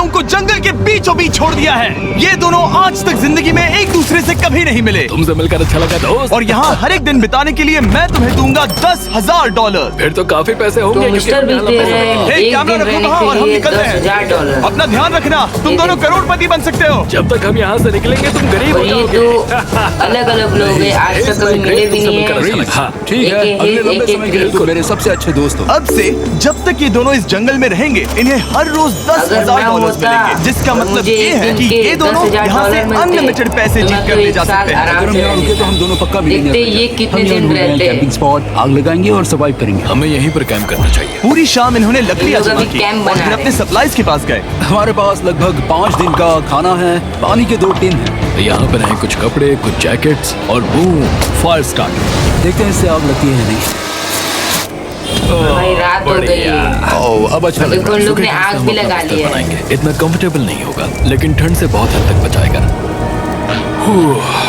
गांव को जंगल के बीचों बीच छोड़ दिया है। ये दोनों आज तक जिंदगी में एक दूसरे से कभी नहीं मिले। तुमसे मिलकर अच्छा लगा दोस्त। और यहाँ हर एक दिन बिताने के लिए मैं तुम्हें दूंगा $10,000। फिर तो काफी पैसे होंगे। कैमरा रखो वहाँ और हम निकल रहे हैं। अपना ध्यान रखना, तुम दोनों करोड़पति बन सकते हो। जब तक हम यहाँ से निकलेंगे तुम गरीब हो जाओगे। अलग अलग लोग हैं, आज तक कभी मिले भी नहीं है। हाँ ठीक है, अगले लंबे समय के लिए तो मेरे सबसे अच्छे दोस्त हो। अब से जब तक ये दोनों इस जंगल में रहेंगे इन्हें हर रोज $10,000 मिलेंगे, जिसका मतलब ये है कि ये दोनों यहाँ से अनलिमिटेड पैसे जीत कर ले जा सकते हैं। अगर हम यहाँ रुके तो हम दोनों पक्का मिलेंगे। ये कितने दिन रहते हैं? कैंपिंग स्पॉट, आग लगाएंगे और सर्वाइव करेंगे। हमें यहीं पर कैंप करना चाहिए। पूरी शाम इन्होंने लकड़ियाँ जमा की कैंप और बना फिर अपने सप्लाईज के पास गए। हमारे पास लगभग 5 दिन का खाना है, पानी के 2 टिन हैं। यहाँ पर हैं कुछ कपड़े, कुछ जैकेट्स और बूम फायर स्टार्टर। देखते हैं इससे आग लगती है या नहीं। भाई रात हो गई है। ओह, अब अच्छा लग देखो रहा उन है। लोग ने आग भी लगा ली है। बनाएंगे। इतना कंफर्टेबल नहीं होगा लेकिन ठंड से बहुत हद तक बचाएगा।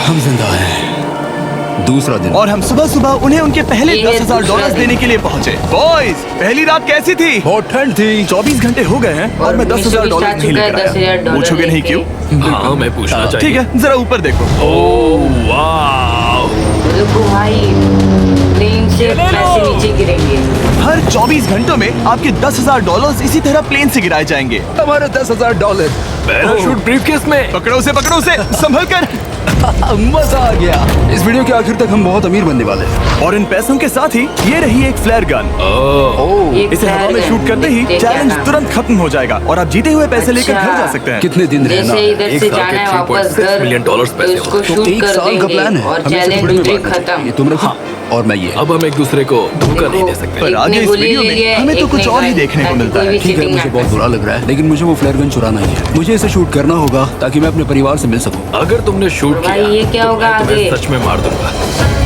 हम जिंदा हैं। दूसरा दिन और हम सुबह सुबह उन्हें उनके पहले ये $10,000 देने के लिए पहुँचे। बॉयज, पहली रात कैसी थी? बहुत ठंड थी। 24 घंटे हो गए हैं और मैं $10,000 नहीं लेकर आया। $10,000 पूछोगे नहीं क्यों? हाँ मैं पूछना चाहिए। ठीक है, जरा ऊपर देखो। ओह वाव। देखो भाई, प्लेन से पैसे नीचे गिरेंगे। हर 24 घंटों में आपके $10,000 इसी तरह प्लेन से गिराए जाएंगे। हमारे $10,000। पैराशूट ब्रीफकेस में। पकड़ो उसे संभल कर। मजा आ गया। इस वीडियो के आखिर तक हम बहुत अमीर बनने वाले हैं। और इन पैसों के साथ ही ये रही एक फ्लेयर गन। ओह इसे हवा में शूट करते ही चैलेंज तुरंत खत्म हो जाएगा और आप जीते हुए पैसे लेकर घर जा सकते हैं। कितने दिन रहना जैसे है? इधर एक से साल जाना के है वापस 3.6 घर, मिलियन डॉलर्स तो पैसे इसको होंगे। तो शूट 1 कर साल का प्लान देंगे है। और हम इसे चैलेंज टुकड़े में ट्रिक बांट देंगे। खत्म। ये तुम रखो और मैं ये। अब हम एक दूसरे को धोखा नहीं दे सकते। पर आगे इस वीडियो में हमें तो कुछ और ही देखने को मिलता है। ठीक है, मुझे बहुत बुरा लग रहा है लेकिन मुझे वो फ्लेयर गन चुराना ही है। मुझे इसे शूट करना होगा ताकि मैं अपने परिवार से मिल सकूं। अगर तुमने शूट भाई, किया ये क्या तो होगा मैं तुम्हें आगे? सच में मार दूंगा।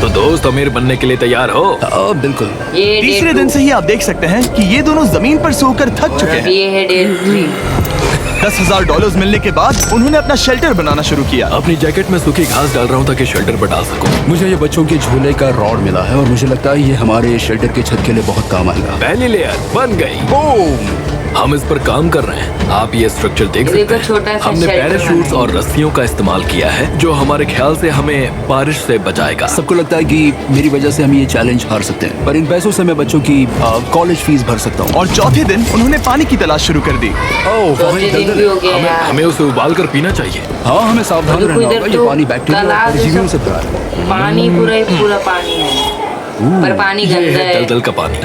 तो दोस्त अमीर बनने के लिए तैयार हो? बिल्कुल। ये तीसरे day दिन 2 से ही आप देख सकते हैं कि ये दोनों जमीन पर सोकर थक और चुके अब हैं। ये है डे 3। $10,000 मिलने के बाद उन्होंने अपना शेल्टर बनाना शुरू किया। अपनी जैकेट में सूखी घास डाल रहा हूँ ताकि शेल्टर पर डाल सकूं। मुझे ये बच्चों के झूले का रॉड मिला है और मुझे लगता है ये हमारे शेल्टर के छत के लिए बहुत काम आएगा। पहली लेयर बन गई। बूम। हम इस पर काम कर रहे हैं। आप ये स्ट्रक्चर देख देखो, सकते हैं। छोटा सा हमने शेल्टर पैराशूट्स बनाया। और रस्सियों का इस्तेमाल किया है जो हमारे ख्याल से हमें बारिश से बचाएगा। सबको लगता है कि मेरी वजह से हम ये चैलेंज हार सकते हैं, पर इन पैसों से मैं बच्चों की कॉलेज फीस भर सकता हूँ। और चौथे दिन उन्होंने पानी की तलाश शुरू कर दी। चौथे दिन भी हो गया यार। हमें उसे उबाल कर पीना चाहिए। हाँ, हमें सावधान देखो, रहना इधर होगा। ये तो पानी बैक्टीरिया और तालाब परजीवियों जैसा से भरा है। पानी पूरा पानी है, पर पानी ये गंदा है है। दलदल का पानी।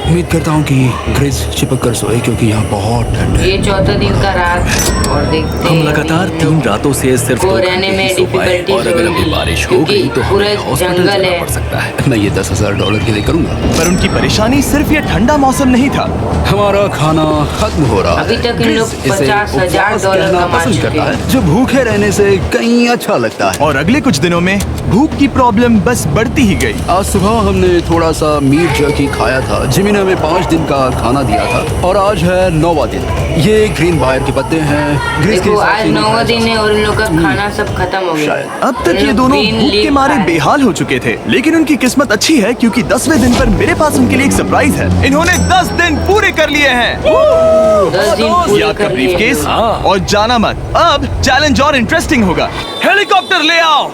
उम्मीद करता हूँ कि ग्रेस चिपक कर सोए क्योंकि यहाँ बहुत ठंड है। ये चौथा दिन का रात और देखते हम हैं लगातार इन 3 लोग रातों से सिर्फ को 2 रहने घंटे में ही सो पाए डिफिकल्टी और अगर अभी बारिश हो गई तो पूरा हमें हॉस्पिटल जंगल जाना है। पड़ सकता है। मैं ये $10,000 के लिए करूँगा। पर उनकी परेशानी सिर्फ ये ठंडा मौसम नहीं था। हमारा खाना खत्म हो रहा है। अभी तक इन लोग ग्रेस इसे $50,000 उपवास कहना कमा पसंद चुके करता हैं। है, जो भूखे रहने से कहीं अच्छा लगता है। और अगले कुछ दिनों में भूख की प्रॉब्लम बस बढ़ती ही गई। आज सुबह हमने थोड़ा सा मीट जर्की खाया था। जिमी ने हमें 5 दिन का खाना दिया था और आज है 9वां दिन। ये ग्रीन बायर के पत्ते हैं। ग्रेस के देखो हिसाब आज से इन्हें 9वां खाया दिन है और इन लोग का खाना सब खत्म हो गया। शायद। अब तक इन ये लोग दोनों green भूख के leaf मारे खाए। बेहाल हो चुके थे, लेकिन उनकी किस्मत अच्छी है क्योंकि 10वें दिन पर मेरे पास उनके लिए एक सरप्राइज है। इन्होंने 10 दिन पूरे कर लिए हैं। 10 दिन पूरे ये आपका कर लिए ब्रीफकेस हैं। हाँ। और जाना मत। अब चैलेंज और इंटरेस्टिंग होगा। हेलीकॉप्टर ले आओ।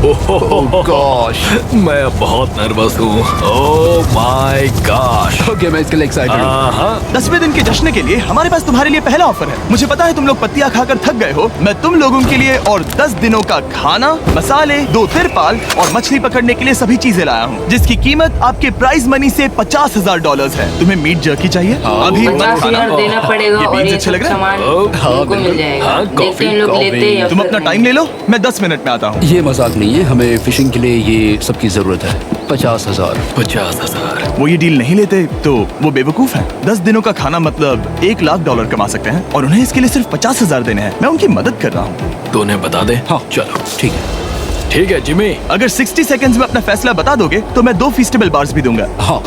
गॉश। मैं अब बहुत नर्वस हूँ। Oh my gosh. ओके, मैं इसके लिए एक्साइटेड हूँ। हाँ 10वें दिन के जश्न के लिए हमारे पास तुम्हारे लिए पहला ऑफर है। मुझे पता है तुम लोग पत्तियां खाकर थक गए हो। मैं तुम लोगों के लिए और 10 दिनों का खाना, मसाले, 2 तिरपाल और मछली पकड़ने के लिए सभी चीजें लाया हूँ, जिसकी कीमत आपके प्राइज मनी से $50,000 है। तुम्हें मीट जर्की चाहिए? अभी मत खाना। 50,000 देना पड़ेगा ये और बीन्स ये अच्छे सब लग रहे हैं? सामान उनको मिल जाएगा। हाँ, देखते हैं इन लोग कॉफी, लेते हैं या तुम फिर अपना नहीं। टाइम ले लो, मैं 10 मिनट में आता हूँ। ये मजाक नहीं है, हमें फिशिंग के लिए ये सबकी जरूरत है। 50,000। 50,000। वो ये डील नहीं लेते तो वो बेवकूफ हैं। 10 दिनों का खाना मतलब $1,00,000 कमा सकते हैं और उन्हें इसके लिए सिर्फ 50,000 देने हैं। मैं उनकी मदद कर रहा हूँ। तो उन्हें बता दे। हाँ चलो ठीक है। ठीक है जिमी, अगर 60 सेकंड्स में अपना फैसला बता दोगे तो मैं 2 फीस्टेबल बार्स भी दूंगा। हाँ,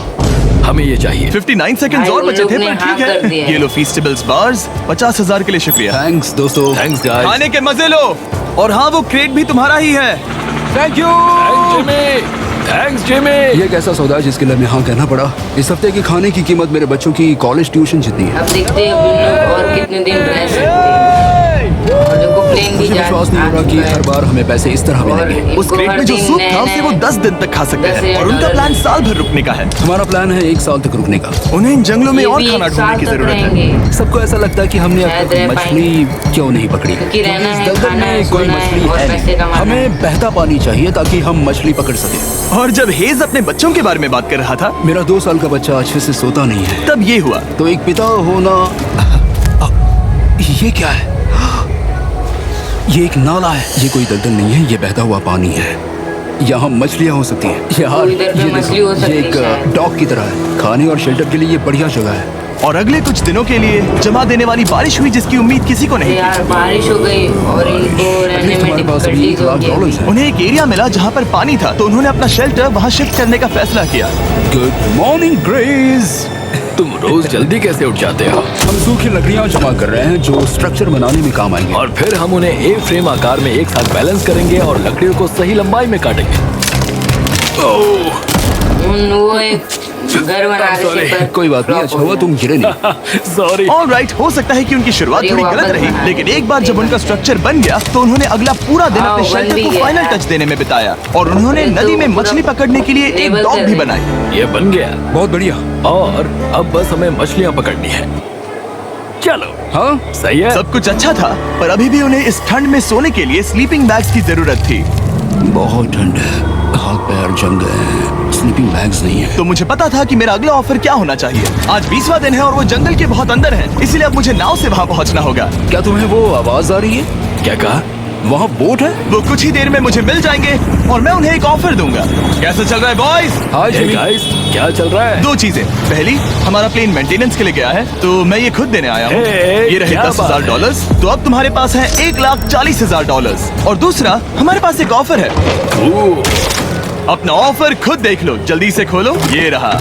हमें ये चाहिए। 59 सेकंड्स भाई, और उन बचे लोग थे ने पर हाँ ठीक कर दिया है। है। ये लो फीस्टेबल्स बार्स, 50,000 के लिए शुक्रिया। थैंक्स दोस्तों। Thanks guys. खाने के मजे लो। और हाँ, वो क्रेट भी तुम्हारा ही है। Thank you. Thanks Jimmy. ये एक ऐसा सौदा है जिसके लिए हमें हाँ कहना पड़ा। इस हफ्ते के खाने की कीमत मेरे बच्चों की कॉलेज ट्यूशन जितनी है। अब देखते हैं अब इन लोग और कितने दिन रह सकते हैं। विश्वास नहीं हो रहा कि हर बार हमें पैसे इस तरह मिलेंगे। उस क्रेट में जो सूप था उसे वो 10 दिन तक खा सकते हैं और उनका प्लान साल भर रुकने का है। हमारा प्लान है 1 साल तक रुकने का। उन्हें इन जंगलों में ये और भी खाना एक ढूंढने साल की तक जरूरत है। रहेंगे। सबको ऐसा लगता है कि हमने अब शायद तक रह मछली क्यों नहीं पकड़ी, क्योंकि रहना इस है, दलदल खाना है, में कोई सोना है मछली और है पैसे नहीं। कमाना है। हमें बहता पानी चाहिए ताकि हम मछली पकड़ सके। और जब हेज अपने बच्चों के बारे में बात कर रहा था मेरा 2 साल का बच्चा अच्छे से सोता नहीं है, तब ये हुआ। तो एक पिता होना। ये क्या है? ये एक नाला है। ये कोई दलदल नहीं है, ये बहता हुआ पानी है। यहाँ मछलियाँ हो सकती हैं। यार इधर पे ये मछली देखो, हो सकती ये है एक शायद। डॉग की तरह है। खाने और शेल्टर के लिए ये बढ़िया जगह है। और अगले कुछ दिनों के लिए जमा देने वाली बारिश हुई जिसकी उम्मीद किसी को नहीं थी। यार बारिश हो गई और इनको रहने में हमारे पास अभी डिफिकल्टीज $1 लाख होगी। है। उन्हें एक एरिया मिला जहाँ पर पानी था, तो उन्होंने अपना शेल्टर वहाँ शिफ्ट करने का फैसला किया। Good morning grace. तुम रोज जल्दी कैसे उठ जाते हो? हम सूखी लकड़ियाँ जमा कर रहे हैं जो स्ट्रक्चर बनाने में काम आएंगे। और फिर हम उन्हें ए फ्रेम आकार में एक साथ बैलेंस करेंगे और लकड़ियों को सही लंबाई में काटेंगे। ओह, वो एक घर बना रहे Sorry, थे पर कोई बात नहीं, अच्छा हुआ तुम गिरे नहीं। सॉरी। ऑलराइट, हो सकता है कि उनकी शुरुआत अरे थोड़ी वापस गलत रही, बना। लेकिन एक बार जब उनका स्ट्रक्चर बन गया तो उन्होंने अगला पूरा दिन हाँ, अपने बन शेल्टर भी को गया फाइनल है। टच देने में बिताया और उन्होंने अरे नदी तो में पूरा मछली पकड़ने के लिए एक लेवल डॉग कर भी रहे बनाई। ये बन गया बहुत बढ़िया। और अब बस हमें मछलियाँ पकड़नी है। चलो, हाँ सही है। सब कुछ अच्छा था, पर अभी भी उन्हें इस ठंड में सोने के लिए स्लीपिंग बैग्स की जरूरत थी। बहुत ठंड है, हाथ पैर जम गए हैं, स्लीपिंग बैग्स नहीं है। तो मुझे पता था कि मेरा अगला ऑफर क्या होना चाहिए। आज 20वां दिन है और वो जंगल के बहुत अंदर है, इसीलिए अब मुझे नाव से वहाँ पहुँचना होगा। क्या तुम्हें वो आवाज आ रही है? क्या कहा? वहाँ बोट है? वो कुछ ही देर में मुझे मिल जाएंगे और मैं उन्हें एक ऑफर दूंगा। कैसा चल रहा है बॉयज? हाय Hey जिमी। guys, क्या चल रहा है? 2 चीजें। पहली, हमारा प्लेन मेंटेनेंस के लिए गया है, तो मैं ये खुद देने आया हूँ। Hey, ये रहे क्या बात $10,000, तो अब तुम्हारे पास है $1,40,000। और दूसरा, हमारे पास एक ऑफर है। ओह, अपना ऑफर खुद देख लो, जल्दी से खोलो। ये रहा।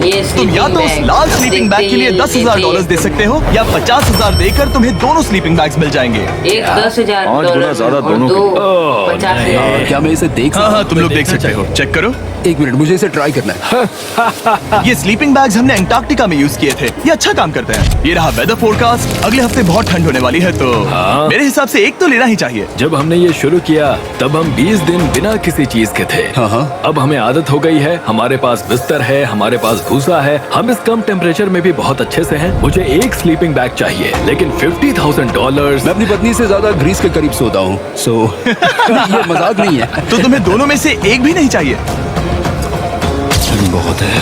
ये तुम या तो उस sleeping लाल bag स्लीपिंग बैग के लिए देखते ही $10,000 दे सकते हो, या 50,000 देकर तुम्हें दोनों स्लीपिंग बैग्स मिल जाएंगे। एक $10,000 पाँच गुना ज्यादा और दोनों दो के लिए। 50,000। क्या मैं इसे देख हाँ सकता हाँ, तुम लोग देख देखना सकते हो। चेक करो। हूँ? 1 मिनट, मुझे इसे ट्राई करना है। ये स्लीपिंग बैग्स हमने अंटार्कटिका में यूज किए थे। ये अच्छा काम करते हैं। ये रहा वेदर फोरकास्ट। अगले हफ्ते बहुत ठंड होने वाली है, तो हाँ। मेरे हिसाब से एक तो लेना ही चाहिए। जब हमने ये शुरू किया तब हम 20 दिन बिना किसी चीज के थे। हाँ, हाँ। अब हमें आदत हो गई है। हमारे पास बिस्तर है, हमारे पास भूसा है, हम इस कम टेम्परेचर में भी बहुत अच्छे से हैं। मुझे एक स्लीपिंग बैग चाहिए, लेकिन $50,000। मैं अपनी पत्नी से ज्यादा ग्रीस के करीब सोता हूँ, सो ये मजाक नहीं है। तो तुम्हें दोनों में से एक भी नहीं चाहिए? ठंड बहुत है,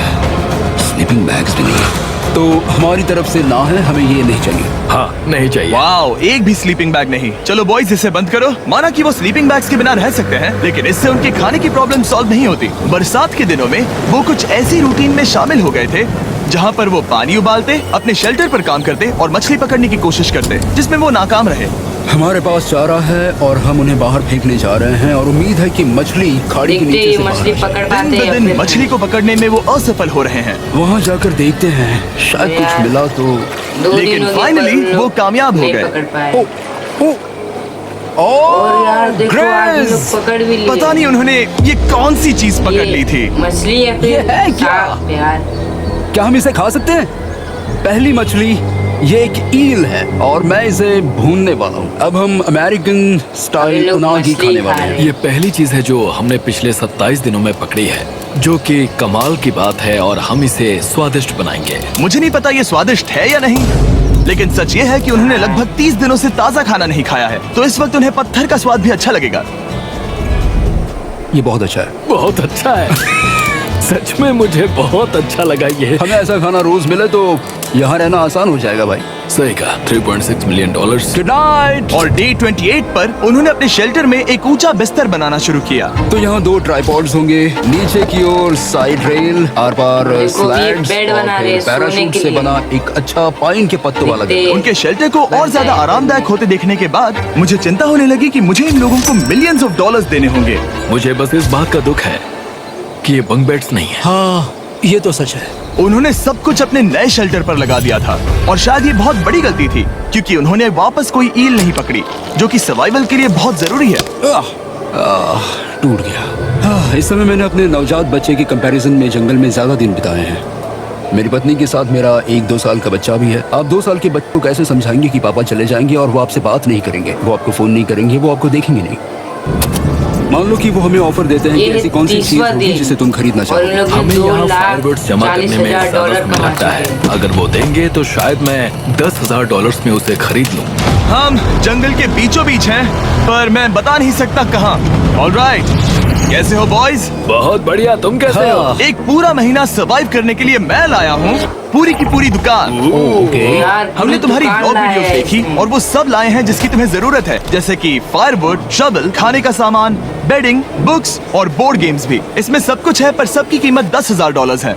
स्लीपिंग बैग्स भी नहीं। तो हमारी तरफ से ना है, हमें ये नहीं चाहिए। हाँ, नहीं चाहिए। वाओ, एक भी स्लीपिंग बैग नहीं। चलो बॉयज, इसे बंद करो। माना कि वो स्लीपिंग बैग्स के बिना रह सकते हैं, लेकिन इससे उनके खाने की प्रॉब्लम सॉल्व नहीं होती। बरसात के दिनों में वो कुछ ऐसी रूटीन में शामिल हो गए थे जहाँ पर वो पानी उबालते, अपने शेल्टर पर काम करते और मछली पकड़ने की कोशिश करते, जिसमें वो नाकाम रहे। हमारे पास चारा है और हम उन्हें बाहर फेंकने जा रहे हैं और उम्मीद है कि मछली खाड़ी के देखते नीचे ही से मछली बाहर आ जाए। पकड़ पाते दिन ब हैं दिन अपने मछली को पकड़ने में वो असफल हो रहे हैं, वहाँ जाकर देखते हैं, शायद कुछ यार। मिला तो। 2 लेकिन दिन हो गए finally पर वो लोग कामयाब हो नहीं गए। पकड़ पाए। और यार देखो, आज हम लोग पकड़ भी लिए। पता नहीं उन्होंने ये कौन सी चीज पकड़ ली थी। मछली या ये फिर है क्या? सांप यार। क्या हम इसे खा सकते हैं? पहली मछली, ये एक ईल है और मैं इसे भूनने वाला हूँ। अब हम अमेरिकन अभी स्टाइल लोग उनागी मछली खाने खा वाले रहे हैं। हैं। ये पहली चीज है जो हमने पिछले 27 दिनों में पकड़ी है, जो कि कमाल की बात है, और हम इसे स्वादिष्ट बनाएंगे। मुझे नहीं पता ये स्वादिष्ट है या नहीं, लेकिन सच ये है कि उन्होंने लगभग 30 दिनों से ताजा खाना नहीं खाया है, तो इस वक्त उन्हें पत्थर का स्वाद भी अच्छा लगेगा। ये बहुत अच्छा है। बहुत अच्छा है। सच में मुझे बहुत अच्छा लगा ये। हमें ऐसा खाना रोज मिले तो यहाँ रहना आसान हो जाएगा भाई। सही कहा। $3.6 मिलियन। Good night. और डे 28 पर उन्होंने अपने शेल्टर में एक ऊंचा बिस्तर बनाना शुरू किया। तो यहाँ 2 ट्राइपॉड्स होंगे, नीचे की ओर साइड रेल, आर पार देखो, ये स्लैड्स बेड और बना रहे फिर हैं सोने पैराशूट के से लिए। बना एक अच्छा पाइन के पत्तों वाला देखते- गद्दा। उनके शेल्टर को और ज्यादा आरामदायक होते देखने के बाद मुझे चिंता होने लगी कि मुझे इन लोगों को मिलियंस ऑफ डॉलर्स देने होंगे। मुझे बस इस बात का दुख है कि ये बंक बेड्स नहीं है। हाँ, ये तो सच है। उन्होंने सब कुछ अपने नए शेल्टर पर लगा दिया था, और शायद ये बहुत बड़ी गलती थी, क्योंकि उन्होंने वापस कोई ईल नहीं पकड़ी, जो कि सर्वाइवल के लिए बहुत जरूरी है। टूट गया। इस समय मैंने अपने नवजात बच्चे के कंपैरिजन में जंगल में ज्यादा दिन बिताए हैं। मेरी पत्नी के साथ मेरा 1-2 साल का बच्चा भी है। आप 2 साल के बच्चे को कैसे समझाएंगे कि पापा चले जाएंगे और वो आपसे बात नहीं करेंगे, वो आपको फोन नहीं करेंगे, वो आपको देखेंगे नहीं। मान लो कि वो हमें ऑफर देते हैं कि ये ऐसी कौन सी चीज तीसरा होगी दिन जिसे तुम खरीदना और इन चाहोगे। लोग ने हमें 2 यहाँ लाख फायरवर्ड्स जमा करने 40 में हजार ज्यादा डॉलर समय कमा लगता है। चुके हैं। अगर वो देंगे तो शायद मैं $10,000 में उसे खरीद लूं। हम जंगल के बीचों बीच हैं, पर मैं बता नहीं सकता कहाँ। ऑलराइट, कैसे हो बॉयज? बहुत बढ़िया, तुम कैसे हो? हाँ। एक पूरा महीना सरवाइव करने के लिए मैं लाया हूँ पूरी की पूरी दुकान। ओके। यार, हमने तुम्हारी दुकान ब्लॉग लाया वीडियोस है देखी इसमें। और वो सब लाए हैं जिसकी तुम्हें जरूरत है, जैसे कि फायरवुड, शवल, खाने का सामान, बेडिंग, बुक्स और बोर्ड गेम्स भी। इसमें सब कुछ है, पर सबकी कीमत $10,000 है।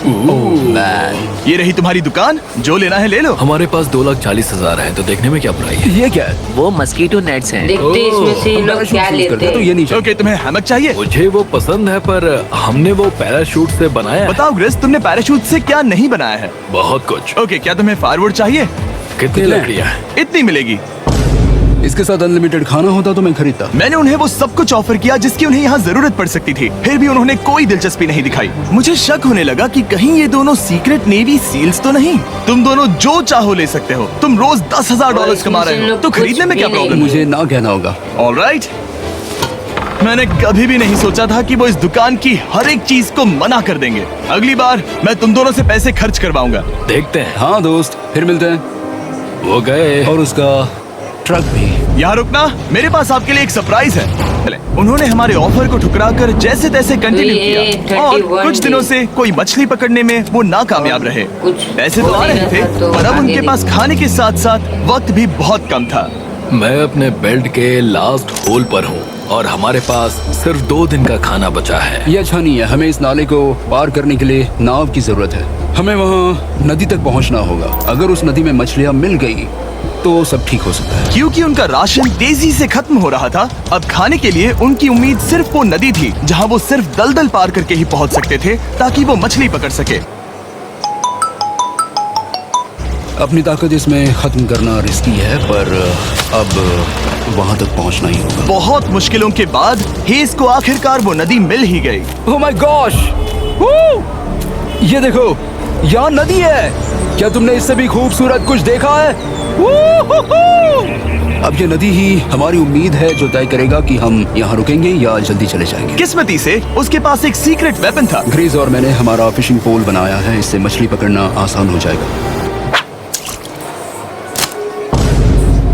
मैन, ये रही तुम्हारी दुकान, जो लेना है ले लो। हमारे पास 2,40,000 है, तो देखने में क्या बुराई है? ये क्या है? वो मस्कीटो नेट्स हैं। देखते हैं इसमें से हम लोग पैराशूट क्या यूज करते लेते हैं, तो ये हैं। नहीं चाहिए। ओके, तुम्हें हैमक चाहिए? मुझे वो पसंद है, पर हमने वो पैराशूट से बनाया है। बताओ ग्रेस, तुमने पैराशूट से क्या नहीं बनाया है? बहुत कुछ। ओके, क्या तुम्हें फायरवुड चाहिए? कितनी लकड़ियाँ हैं? इतनी मिलेगी। इसके साथ अनलिमिटेड खाना होता तो मैं खरीदता। मैंने उन्हें वो सब कुछ ऑफर किया जिसकी उन्हें यहाँ जरूरत पड़ सकती थी, फिर भी उन्होंने कोई दिलचस्पी नहीं दिखाई। मुझे शक होने लगा कि कहीं ये दोनों सीक्रेट नेवी सील्स तो नहीं। तुम दोनों जो चाहो ले सकते हो, तुम रोज $10,000 कमा रहे हो, तो खरीदने में क्या कुछ भी प्रॉब्लम है? मुझे ना कहना होगा। ऑलराइट, मैंने कभी भी नहीं सोचा था कि वो इस दुकान की हर एक चीज को मना कर देंगे। अगली बार मैं तुम दोनों से पैसे खर्च करवाऊंगा। देखते हैं। हाँ दोस्त, फिर मिलते हैं। वो गए। और उसका ट्रक भी। यहाँ रुकना, मेरे पास आपके लिए एक सरप्राइज है। चले, उन्होंने हमारे ऑफर को ठुकराकर जैसे तैसे कंटिन्यू ये किया और 31 कुछ दिनों से कोई मछली पकड़ने में वो नाकामयाब रहे। कुछ पैसे तो आ रहे थे, होने लगा तो पर अब आगे उनके नहीं। पास खाने के साथ साथ वक्त भी बहुत कम था। मैं अपने बेल्ट के लास्ट होल पर हूँ और हमारे पास सिर्फ 2 दिन का खाना बचा है। ये अच्छा नहीं है। हमें इस नाले को पार करने के लिए नाव की जरूरत है। हमें वहाँ नदी तक पहुँचना होगा। अगर उस नदी में मछलियाँ मिल गई तो सब ठीक हो सकता है। क्योंकि उनका राशन तेजी से खत्म हो रहा था, अब खाने के लिए उनकी उम्मीद सिर्फ वो नदी थी जहाँ वो सिर्फ दलदल पार करके ही पहुँच सकते थे ताकि वो मछली पकड़ सके। अपनी ताकत इसमें खत्म करना रिस्की है, पर अब वहाँ तक पहुँचना ही होगा। बहुत मुश्किलों के बाद हेस को आखिरकार वो नदी मिल ही गई। Oh my gosh! ये देखो, यहाँ नदी है। क्या तुमने इससे भी खूबसूरत कुछ देखा है? अब ये नदी ही हमारी उम्मीद है जो तय करेगा कि हम यहाँ रुकेंगे या जल्दी चले जाएंगे। किस्मती से उसके पास एक सीक्रेट वेपन था। ग्रीज और मैंने हमारा फिशिंग पोल बनाया है, इससे मछली पकड़ना आसान हो जाएगा।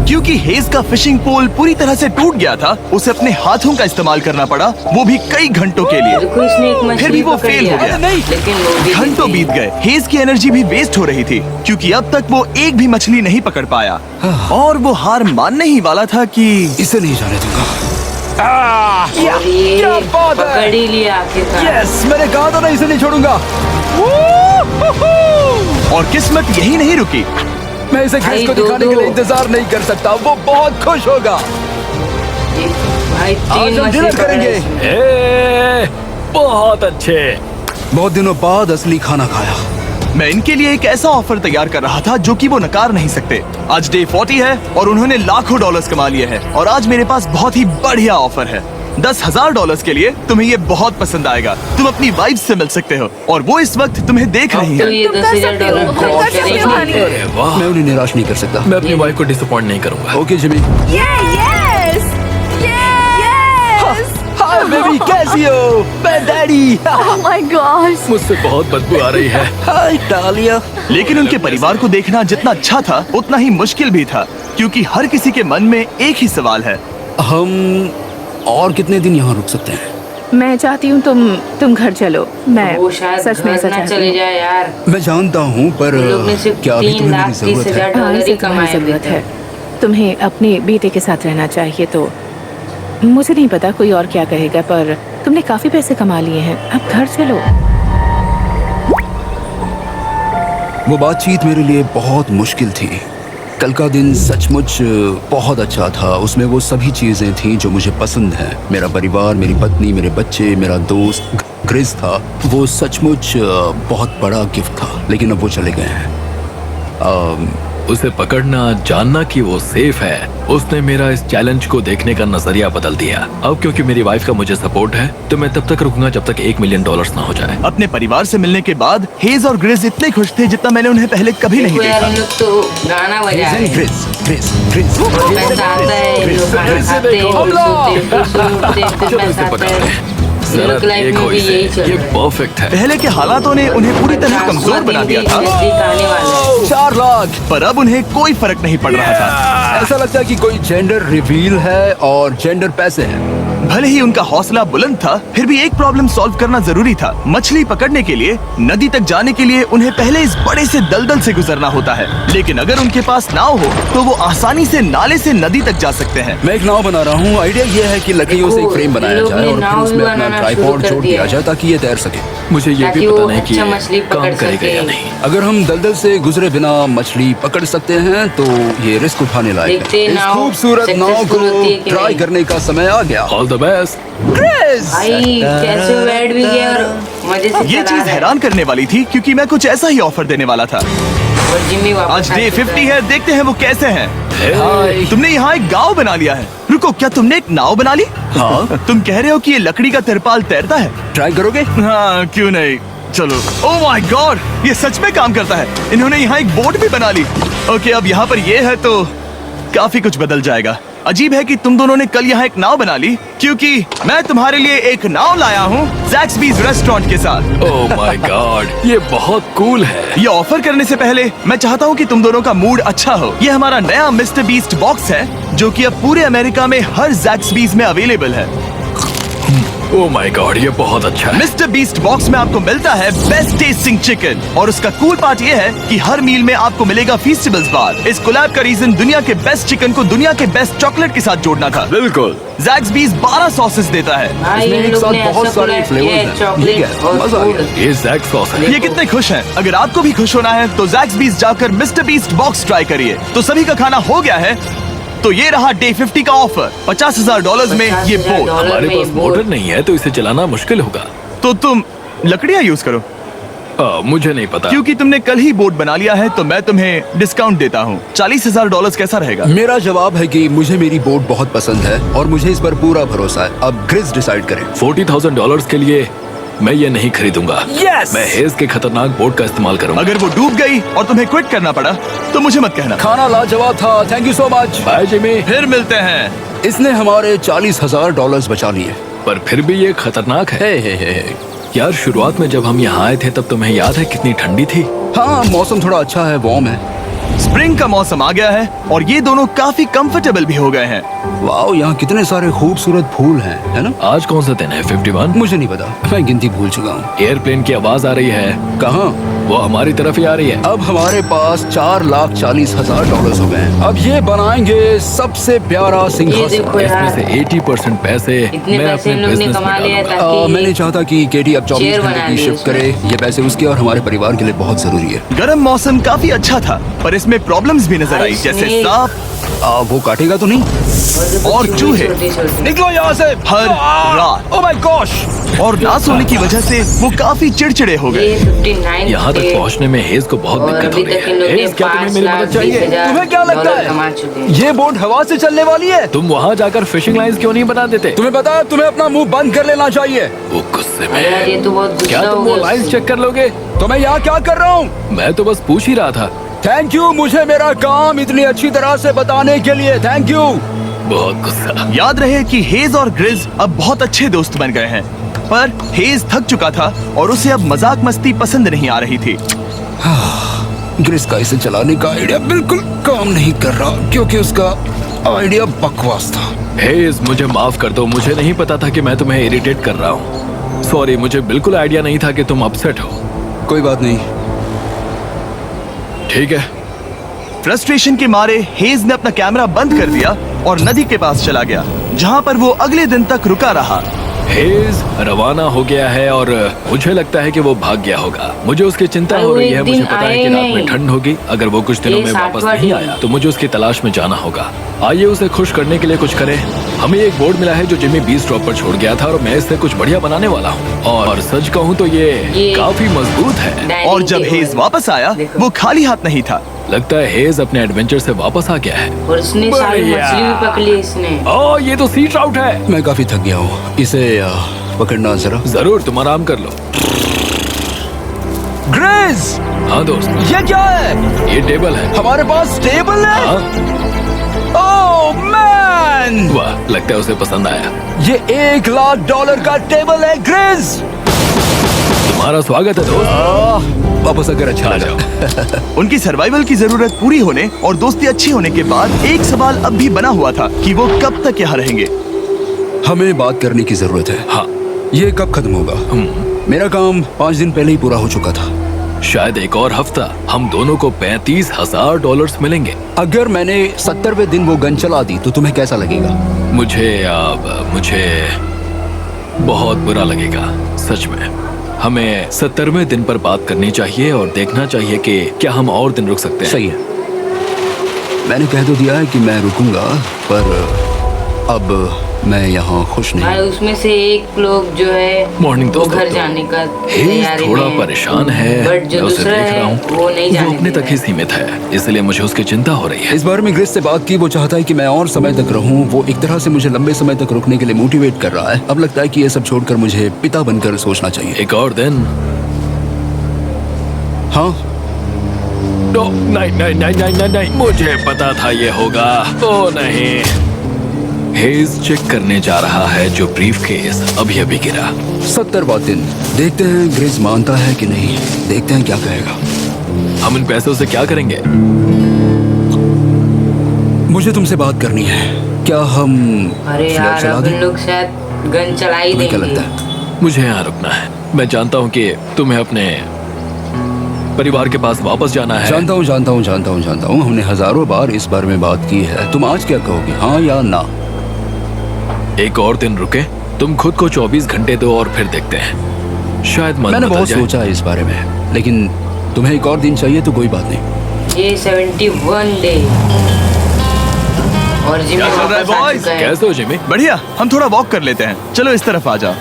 क्योंकि हेज का फिशिंग पोल पूरी तरह से टूट गया था, उसे अपने हाथों का इस्तेमाल करना पड़ा, वो भी कई घंटों के लिए। देखो, इसने एक मछली फिर भी वो पकड़ फेल हो लिया। गया। नहीं, लेकिन वो भी घंटों जीती। बीत गए, हेज की एनर्जी भी वेस्ट हो रही थी क्योंकि अब तक वो एक भी मछली नहीं पकड़ पाया और वो हार मानने ही वाला था कि इसे नहीं जाने दूंगा। और ये क्या बात है! पकड़ ही लिया आखिरकार। यस, मैंने कहा था ना, इसे नहीं छोड़ूंगा। और किस्मत यही नहीं रुकी। मैं इसे भाई, ग्रीस को दो दिखाने के दो। लिए इंतजार नहीं कर सकता। वो बहुत खुश होगा। भाई, आज 3 हम मछली डिनर पकड़े। करेंगे। बहुत अच्छे। बहुत दिनों बाद असली खाना खाया। मैं इनके लिए एक ऐसा ऑफर तैयार कर रहा था जो कि वो नकार नहीं सकते। आज डे 40 है और उन्होंने लाखों डॉलर्स कमा लिए हैं और आज मेरे पास बहुत ही बढ़िया ऑफर है। $10,000 के लिए तुम्हें ये बहुत पसंद आएगा। तुम अपनी वाइफ से मिल सकते हो और वो इस वक्त तुम्हें देख रही तो है। ये $10,000 खर्च करेंगे। अरे वाह, मैं उन्हें निराश नहीं कर सकता। मैं अपनी वाइफ को डिसअपॉइंट नहीं करूंगा। Okay Jimmy. Yes! Yes! Hi baby, कैसी हो? मैं डैडी। Oh my gosh! मुझसे बहुत बदबू आ रही है। हाय डालिया। लेकिन उनके परिवार को देखना जितना अच्छा था उतना ही मुश्किल भी था, क्योंकि हर किसी के मन में एक ही सवाल है। हम और कितने दिन यहाँ रुक सकते हैं? मैं चाहती हूँ तुम घर चलो। मैं वो शायद सच में घर ऐसा ना चाहती चले हूँ। जाए यार। मैं जानता हूँ, पर उन लोग ने सिर्फ क्या अभी 3 तुम्हें लाख मेरी 30 जरूरत हजार है? हाँ, डॉलर इसे ही तुम्हारी कमाए जरूरत अभी है। तक। तुम्हें अपने बेटे के साथ रहना चाहिए। तो मुझे नहीं पता कोई और क्या कहेगा, पर तुमने काफी पैसे कमा लिए हैं, अब घर चलो। वो बातचीत मेरे लिए बहुत मुश्किल थी। कल का दिन सचमुच बहुत अच्छा था। उसमें वो सभी चीजें थी जो मुझे पसंद हैं। मेरा परिवार, मेरी पत्नी, मेरे बच्चे, मेरा दोस्त क्रिस था। वो सचमुच बहुत बड़ा गिफ्ट था, लेकिन अब वो चले गए हैं। उसे पकड़ना, जानना कि वो सेफ है, उसने मेरा इस चैलेंज को देखने का नजरिया बदल दिया। अब क्योंकि मेरी वाइफ का मुझे सपोर्ट है तो मैं तब तक रुकूंगा जब तक $1 मिलियन ना हो जाए। अपने परिवार से मिलने के बाद हेज और ग्रिज इतने खुश थे जितना मैंने उन्हें पहले कभी नहीं देखो यार, देखा। इन लोग तो गाना बजा रहे हैं। ग्रिस ग्रिस ग्रिस पैसा आता है, इन लोग खाना खाते हैं, फिर सोते हैं, फिर सोते हैं, फिर चलो पैसा इसे आता पकड़ है। ले। इन लोग की लाइफ देखो में भी इसे, यही चल ये रहा है। परफेक्ट है। पहले के हालातों ने उन्हें पूरी तरह कमजोर बना दिया था, नजदीक आने वाला है। 4 लाख। पर अब उन्हें कोई फर्क नहीं पड़ रहा था। ऐसा लगता है कि कोई जेंडर रिवील है और जेंडर पैसे हैं। भले ही उनका हौसला बुलंद था, फिर भी एक प्रॉब्लम सॉल्व करना जरूरी था। मछली पकड़ने के लिए नदी तक जाने के लिए उन्हें पहले इस बड़े से दलदल से गुजरना होता है, लेकिन अगर उनके पास नाव हो तो वो आसानी से नाले से नदी तक जा सकते हैं। मैं एक नाव बना रहा हूँ। आइडिया ये है कि लकड़ियों से एक फ्रेम बनाया लोग जाए ने और फिर नाव उसमें भी अपना बनाना ट्राइपॉड शुरू कर जोड़ दिया दिया है। जाए ताकि ये तैर सके। मुझे ये ताकि भी वो पता नहीं कि अच्छा मछली काम पकड़ करेगा सके। या नहीं। अगर हम दलदल से गुजरे बिना मछली पकड़ सकते हैं तो ये रिस्क उठाने लायक देखते है। हैं इस नाव खूबसूरत नाव successful होती है को कि ट्राई नहीं। करने का समय आ गया। All the best. ग्रेस! भाई कैसे वो बैठ भी गया और मजे से ये चला चीज रहा है। हैरान करने वाली थी क्योंकि मैं कुछ ऐसा ही ऑफर देने वाला था। और जिम्मी वापस आज आ डे चुका 50 है, देखते हैं वो कैसे हैं। हाय। तुमने यहाँ एक गांव बना लिया है। रुको, क्या तुमने एक नाव बना ली? हाँ। तुम कह रहे हो कि ये लकड़ी का तिरपाल तैरता है? ट्राई करोगे? हाँ, क्यों नहीं, चलो। ओह माय गॉड, ये सच में काम करता है। इन्होंने यहाँ एक बोट भी बना ली। ओके, अब यहाँ पर ये है तो काफी कुछ बदल जाएगा। अजीब है कि तुम दोनों ने कल यहाँ एक नाव बना ली, क्योंकि मैं तुम्हारे लिए एक नाव लाया हूँ ज़ैक्सबीज़ रेस्टोरेंट के साथ। ओह माय गॉड, ये बहुत कूल है। ये ऑफर करने से पहले मैं चाहता हूँ कि तुम दोनों का मूड अच्छा हो। ये हमारा नया मिस्टर बीस्ट बॉक्स है जो कि अब पूरे अमेरिका में हर ज़ैक्सबीज़ में अवेलेबल है। ओह माय गॉड, ये बहुत अच्छा है। मिस्टर बीस्ट बॉक्स में आपको मिलता है बेस्ट टेस्टिंग चिकन, और उसका कूल पार्ट ये है कि हर मील में आपको मिलेगा फीस्टेबल्स बार। इस कोलैब का रीजन दुनिया के बेस्ट चिकन को दुनिया के बेस्ट चॉकलेट के साथ जोड़ना था। बिल्कुल। ज़ैक्सबीज़ 12 सॉसेस देता है। भाई इसमें इन एक लोग साथ ने बहुत ऐसा सारे कोलैब किया फ्लेवर्स है, हैं। चॉकलेट ठीक है, और मजा आ गया। फूड। ये जैक सॉस है। ये कितने खुश हैं। अगर आपको भी खुश होना है तो ज़ैक्सबीज़ जाकर मिस्टर बीस्ट बॉक्स ट्राई करिए। तो सभी का खाना हो गया है, तो ये रहा डे 50 का ऑफर। $50,000 में ये बोट। हमारे पास मोटर नहीं है तो इसे चलाना मुश्किल होगा। तो तुम लकड़ियाँ यूज करो। मुझे नहीं पता। क्योंकि तुमने कल ही बोट बना लिया है तो मैं तुम्हें डिस्काउंट देता हूँ। $40,000 कैसा रहेगा? मेरा जवाब है कि मुझे मेरी बोट बहुत पसंद है और मुझे इस पर पूरा भरोसा है। अब ग्रिस डिसाइड करें। $40,000 के लिए मैं ये नहीं खरीदूंगा। Yes! मैं हेज के खतरनाक बोट का इस्तेमाल करूंगा। अगर वो डूब गई और तुम्हें क्विट करना पड़ा तो मुझे मत कहना। खाना लाजवाब था। Thank you so much. Bye Jimmy. फिर मिलते हैं। इसने हमारे $40,000 बचा लिए। पर फिर भी ये खतरनाक है। हे। यार, शुरुआत में जब हम यहाँ आए थे तब तुम्हें याद है कितनी ठंडी थी? हाँ, मौसम थोड़ा अच्छा है, वार्म है। स्प्रिंग का मौसम आ गया है और ये दोनों काफी कंफर्टेबल भी हो गए हैं। वाओ, यहाँ कितने सारे खूबसूरत फूल हैं, है ना? आज कौन सा दिन है? 51? मुझे नहीं पता, मैं गिनती भूल चुका हूँ। एयरप्लेन की आवाज आ रही है। कहाँ? वो हमारी तरफ ही आ रही है। अब हमारे पास $4,40,000 हो गए हैं। अब ये बनाएंगे सबसे प्यारा ये सिंहासन। देखो इसमें यार, से 80% पैसे इतने मैं पैसे अपने इन लोग ने बिजनेस में कमा लिए डालूंगा। ताकि मैं नहीं चाहता कि केटी अब 24 चेयर घंटे बना की ली शिफ्ट करे। ये पैसे उसके और हमारे परिवार के लिए बहुत जरूरी है। गर्म मौसम काफी अच्छा था पर इसमें प्रॉब्लम्स भी नजर आई, जैसे Snake। सांप वो काटेगा तो नहीं? और चूहे। छोटे-छोटे। निकलो यहाँ से हर रात। Oh my gosh! और ना सोने की वजह से वो काफी चिड़चिड़े हो गए। ये 59 यहाँ तक थे पहुँचने में हेज को बहुत और दिक्कत हो अभी रही तक इन लोग है। ने हेज, क्या तुम्हें मेरी मदद चाहिए? तुम्हें क्या लगता है? कमा चुके हैं। ये बोट हवा से चलने वाली है। तुम वहाँ जाकर फिशिंग लाइंस क्यों नहीं बना देते? तुम्हें पता है, तुम्हें अपना मुंह बंद कर लेना चाहिए। वो गुस्से अरे यार, में। ये तो बहुत क्या गुस्सा तुम हो वो गया लाइंस उससे। चेक कर लोगे? तो मैं यहाँ क्या कर रहा हूँ? मैं तो बस पूछ ही रहा था। थैंक यू, मुझे मेरा काम इतनी अच्छी तरह से बताने के लिए। Thank you. बहुत गुस्सा। याद रहे कि हेज और ग्रिज अब बहुत अच्छे दोस्त बन गए हैं, पर हेज थक चुका था और उसे अब मजाक मस्ती पसंद नहीं आ रही थी। ग्रिस का इसे चलाने का आइडिया बिल्कुल काम नहीं कर रहा क्योंकि उसका आइडिया बकवास था। हेज, मुझे माफ कर दो। मुझे नहीं पता था कि मैं तुम्हें इरिटेट कर रहा हूँ। सॉरी, मुझे बिल्कुल आइडिया नहीं था कि तुम अपसेट हो। कोई बात नहीं। ठीक है। फ्रस्ट्रेशन के मारे हेज ने अपना कैमरा बंद कर दिया और नदी के पास चला गया, जहाँ पर वो अगले दिन तक रुका रहा। हेज रवाना हो गया है और मुझे लगता है कि वो भाग गया होगा। मुझे उसकी चिंता अरे हो वो रही एक है। दिन मुझे पता है कि आए रात में नहीं। ठंड होगी। अगर वो कुछ दिनों ये में वापस 7वां नहीं दिन। आया तो मुझे उसकी तलाश में जाना होगा। आइए उसे खुश करने के लिए कुछ करें। हमें एक बोर्ड मिला है जो जिमी बीस ड्रॉप पर छोड़ गया था और मैं इससे कुछ बढ़िया बनाने वाला हूँ। और सच कहूँ तो ये ये काफी मजबूत है। डाइनिंग और जब टेबल। हेज वापस आया देखो। वो खाली हाथ नहीं था। लगता है हेज अपने एडवेंचर से वापस आ गया है। और इसने सारी बढ़िया। मछली भी पकड़ ली इसने। ओह, ये तो सी ट्राउट है। मैं काफी थक गया हूँ, इसे पकड़ना जरा। जरूर, तुम आराम कर लो। ग्रेज, हाँ दोस्त, ये क्या है? ये टेबल है। हमारे पास टेबल है। हाँ, ओह मैन, वाह, लगता है उसे पसंद आया। ये $1,00,000 का टेबल है ग्रेज। तुम्हारा स्वागत है दोस्त। वापस अगर अच्छा आ लगा। जाओ। उनकी सर्वाइवल की जरूरत पूरी होने और दोस्ती अच्छी होने के बाद एक सवाल अब भी बना हुआ था कि वो कब तक यहाँ रहेंगे। हमें बात करने की जरूरत है। हाँ, ये कब खत्म होगा? मेरा काम 5 दिन पहले ही पूरा हो चुका था। शायद एक और हफ्ता हम दोनों को $35,000 मिलेंगे। अगर मैंने 70वें दिन वो गन चला दी तो तुम्हें कैसा लगेगा? मुझे बहुत बुरा लगेगा, सच में। हमें 70वें दिन पर बात करनी चाहिए और देखना चाहिए कि क्या हम और दिन रुक सकते हैं। सही है, मैंने कह तो दिया है कि मैं रुकूंगा, पर अब मैं यहाँ खुश भाई नहीं। उसमें से एक लोग जो है मॉर्निंग वो दोस्तों। घर जाने का हेज तैयारी थोड़ा में है। परेशान है। बट जो मैं उसे दूसरा देख है रहा हूँ, वो नहीं जाने वो अपने दे तक रहा ही है। सीमित है, इसलिए मुझे उसकी चिंता हो रही है। इस बार में ग्रेस से बात की, वो चाहता है कि मैं और समय तक रहूं। वो एक तरह से मुझे लंबे समय तक रुकने के लिए मोटिवेट कर रहा है। अब लगता है कि ये सब छोड़कर मुझे पिता बनकर सोचना चाहिए। एक और दिन। हाँ, नहीं नहीं नहीं नहीं नहीं नहीं, मुझे पता था ये होगा। ओ नहीं, हेज चेक करने जा रहा है जो ब्रीफ केस अभी अभी गिरा। 70वां दिन। देखते हैं ग्रेस मानता है कि नहीं। देखते हैं क्या कहेगा। हम इन पैसों से क्या करेंगे? मुझे तुमसे बात करनी है। क्या हम अरे फ्लैट यार चला अब दें? इन लोग शायद गन चला ही तुम्हें क्या देंगे। लगता है? मुझे यहाँ रुकना है। मैं जानता हूँ कि तुम्हें अपने परिवार के पास वापस जाना है। जानता हूँ। हमने हजारों बार इस बारे में बात की है। तुम आज क्या कहोगे, हाँ या ना? एक और दिन रुके, तुम खुद को 24 घंटे दो और फिर देखते हैं। शायद मन मैंने बदल बहुत जाए। सोचा है इस बारे में, लेकिन तुम्हें एक और दिन चाहिए तो कोई बात नहीं। ये 71 डे और जिमी क्या चल रहा है, वापस आ boys? चुका है। कैसे हो जिमी? बढ़िया, हम थोड़ा वॉक कर लेते हैं। चलो इस तरफ आ जाओ।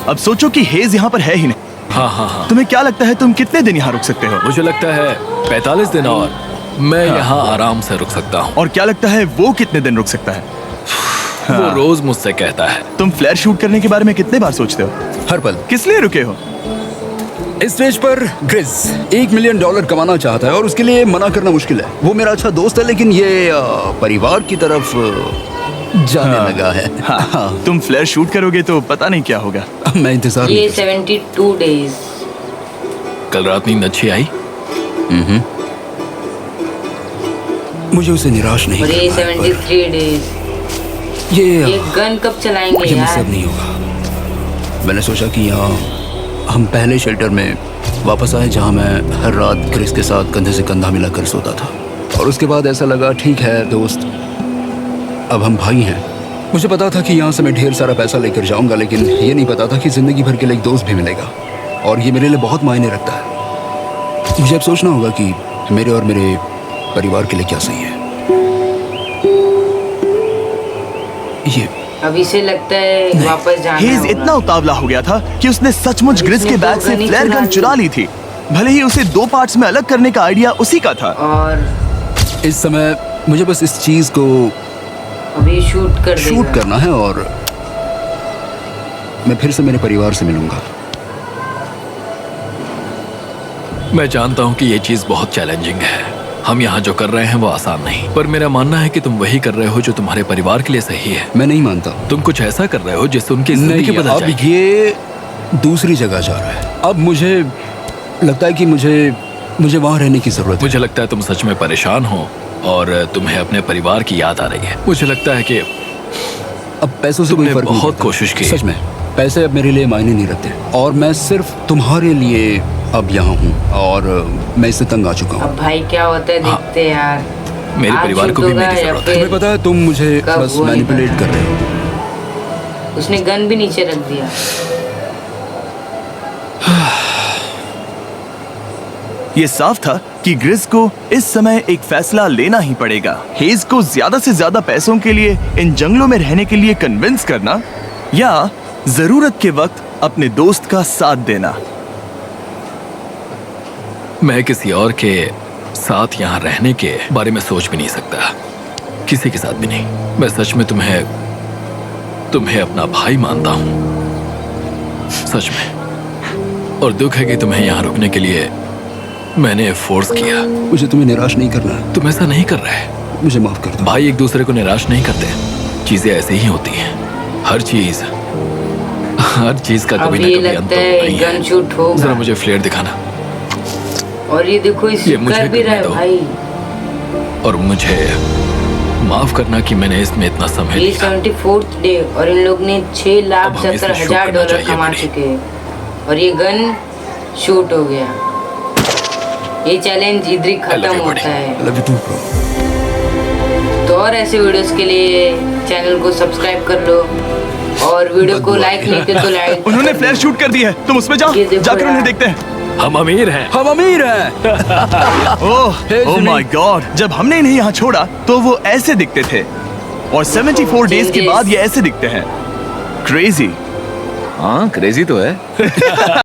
अब सोचो कि हेज यहाँ पर है ही नहीं। हाँ, तुम्हें क्या लगता है तुम कितने दिन यहाँ रुक सकते हो? मुझे लगता है 45 दिन और मैं यहाँ आराम से रुक सकता हूँ। और क्या लगता है वो कितने दिन रुक सकता है? वो रोज मुझसे कहता है। तुम फ्लेयर शूट करने के बारे में कितने बार सोचते हो? हर पल। किस लिए रुके हो? इस स्टेज पर ग्रिस $1 मिलियन कमाना चाहता है और उसके लिए मना करना मुश्किल है। वो मेरा अच्छा दोस्त है, लेकिन ये परिवार की तरफ जाने लगा है। हाँ। तुम फ्लेयर शूट करोगे तो पता नहीं क्या होगा। मैं इंतजार ये नहीं 72 डेज। कल रात नींद अच्छी आई? मुझे उसे निराश नहीं और ये करना है, 73 डेज। पर ये ये गन कब चलाएंगे ये मुझसे यार? अब नहीं होगा। मैंने सोचा कि यहाँ हम पहले शेल्टर में वापस आए, जहाँ मैं हर रात ग्रेस के साथ कंधे से कंधा मिलाकर सोता था। और उसके बाद ऐसा लगा, ठीक है दोस्त, अब हम भाई हैं। मुझे पता था कि यहाँ से मैं ढेर सारा पैसा लेकर जाऊंगा, लेकिन ये नहीं पता था कि जिंदगी भर के लिए एक दोस्त भी मिलेगा, और ये मेरे लिए बहुत मायने रखता है। मुझे अब सोचना होगा कि मेरे और मेरे परिवार के लिए क्या सही है। ये अब इसे लगता है वापस जाना हेज होगा। इतना उतावला हो गया था कि उसने सचमुच ग्रिस के बैग से फ्लेयर गन चुरा ली थी। भले ही उसे 2 पार्ट्स में अलग करने का आइडिया उसी का था। और इस समय मुझे बस इस चीज को अभी शूट कर शूट देगा। करना है और मैं फिर से मेरे परिवार से मिलूंगा। मैं जानता हूँ कि ये चीज बहुत चैलेंजिंग है। हम यहाँ जो कर रहे हैं वो आसान नहीं, पर मेरा मानना है कि तुम वही कर रहे हो जो तुम्हारे परिवार के लिए सही है। मैं नहीं मानता। तुम कुछ ऐसा कर रहे हो जिससे उनकी जिंदगी नहीं, बदल अब जाएगी। ये दूसरी जगह जा रहा है। अब मुझे लगता है कि मुझे वहां रहने की जरूरत है। मुझे लगता है तुम सच में परेशान हो और तुम्हें अपने परिवार की याद आ रही है। मुझे लगता है कि अब पैसों से कोई तुमने फर्क नहीं बहुत पड़ता। कोशिश की। सच में पैसे अब मेरे लिए मायने नहीं रखते, और मैं सिर्फ तुम्हारे लिए अब यहाँ हूँ, और मैं इससे तंग आ चुका हूँ। अब भाई क्या होता है देखते हैं यार। मेरे आज परिवार को शूट भी होगा मेरी या जरूरत है। फिर तुम्हें पता है, तुम मुझे कब बस वो नहीं मैनिपुलेट पता। कर रहे हो। उसने गन भी नीचे रख दिया। ये साफ था कि ग्रिस को इस समय एक फैसला लेना ही पड़ेगा। हेज को ज्यादा से ज्यादा पैसों के लिए इन जंगलों में रहने के लिए कन्विंस करना, या जरूरत के वक्त अपने दोस्त का साथ देना। मैं किसी और के साथ यहाँ रहने के बारे में सोच भी नहीं सकता, किसी के साथ भी नहीं। मैं सच में तुम्हें अपना भाई मानता हूँ, सच में। और दुख है कि तुम्हें यहाँ रुकने के लिए मैंने फोर्स किया। मुझे तुम्हें निराश नहीं करना। तुम ऐसा नहीं कर रहे। मुझे माफ कर दो। भाई एक दूसरे को निराश नहीं करते, चीजें ऐसे ही होती हैं। हर चीज का अब कभी ना ये कभी अंत लगता तो है होना ही गन है। शूट जरा होगा। मुझे फ्लेयर दिखाना। और ये देखो इस ये मुझे कर भी रहा है करने दो। भाई। और मुझे माफ करना कि मैंने इसमें इतना समय ये लिया। 74th डे और इन लोग ने अब हमें इसे शूट करना $6,70,000 चाहिए कमा बड़ी। चुके हैं और ये गन शूट हो गया। ये चैलेंज इधर ही love खत्म you, होता है। I love you too, bro. तो और ऐसे वीडियोस के लिए चैनल को सब्सक्राइब कर लो और वीडियो को लाइक नहीं किया तो लाइक। उन्होंने फ्लेयर शूट कर दी है, तुम उसमें जाओ, ये देखो जाकर यार। उन्हें देखते हैं। हम अमीर हैं। हम अमीर हैं। ओह माय गॉड, जब हमने इन्हें यहाँ छोड़ा तो वो ऐसे दिखते थे और 74 डेज के बाद ये ऐसे दिखते हैं। क्रेजी। हाँ क्रेजी तो है।